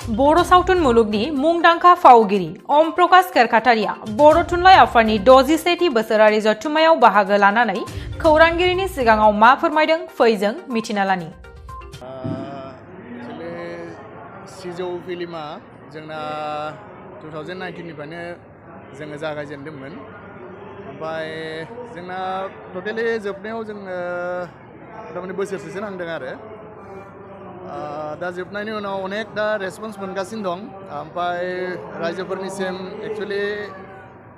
बर' सावथुन मुलुगनि मुंदांखा फावगिरि ओम प्रकाश केरकाटारिया बर' थुनलाइ आफादनि 67थि बोसोरारि जथुम्मायाव बाहागो लानानै खौरांगिरिनि सिगाङाव मा फोरमायदों फै जों मिथिना लानि। सिजौ फिल्मा जोंना 2019 निफ्रायनो जोङो जागायजेनदोंमोन। ओमफ्राय जोंना टटेलि जोबनायाव जोङो मथा-मथि बोसोरसेसो नांदों आरो। दा जोबनायनि उनाव अनेक दा रेसपन्स मोनगासिनो दं। ओमफ्राय रायजोफोरनिसिम एक्चुअलि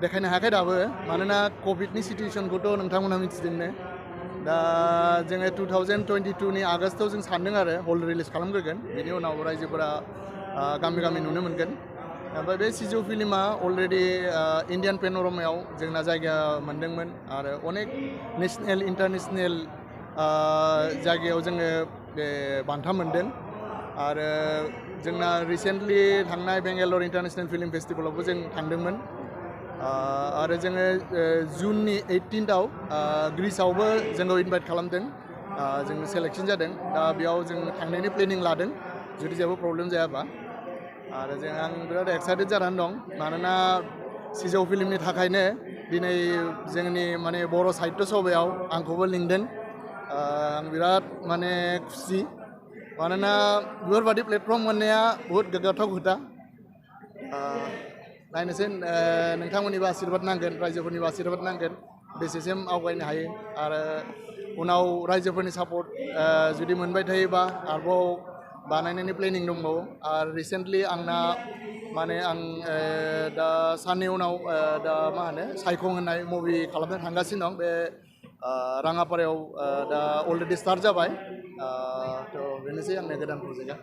देखायनो हायाखै दाबो, मानोना कभिडनि सिटुएसनखौथ' नोंथांमोनहा मिथिदोंनो। दा जोङो 2022 नि आगस्टआव जों सानदों आरो हल रिलिज खालामग्रोगोन, बेनि उनाव रायजोफोरा गामि गामि नुनो मोनगोन। ओमफ्राय बे सिजौ फिल्मा अलरेडि इन्डियान पेन'रामायाव जोंना जायगा मोनदोंमोन आरो अनेक नेसनेल इन्टारनेसनेल जायगायाव जोङो बे बान्था मोनदों। आरो जोंना रिसेन्टलि थांनाय बेंगालर इन्टारनेसनेल फिल्म फेस्टिभेलावबो जों थांदोंमोन। आरो जोङो जुननि 18आव ग्रीसआवबो जोंखौ इनभाइट खालामदों। जों सेलेक्शन जादों। दा बेयाव जों थांनायनि प्लेनिं लादों जुदि जेबो प्रब्लेम जायाबा। आरो आं बिराद एक्साइटेड जानानै दं, मानोना सिजौ फिल्मनि थाखायनो दिनै जोंनि माने बर' साहित्य सभायाव आंखौबो लिंदों। आं बिराद माने खुसि, मानोना बेफोरबादि प्लेटफर्म मोननाया बहुद गोग्गाथाव खोथा। नायनोसै नोंथांमोननिबो आशीर्बाद नांगोन, रायजोफोरनिबो आशीर्बाद नांगोन बेसेसिम आवगायनो हायो। आरो उनाव रायजोफोरनि सापर्ट जुदि मोनबाय थायोबा आरोबाव बानायनायनि प्लेनिं दंबावो। आरो रिसेन्टलि आंना माने आं दा साननै उनाव दा मा होनो सायखं होननाय मुभि खालामनो थांगासिनो दं। बे राङापारायाव दा अलरेडि स्टार्ट जाबाय। थ' बेनोसै आंनि गोदान प्रजेक्टआ।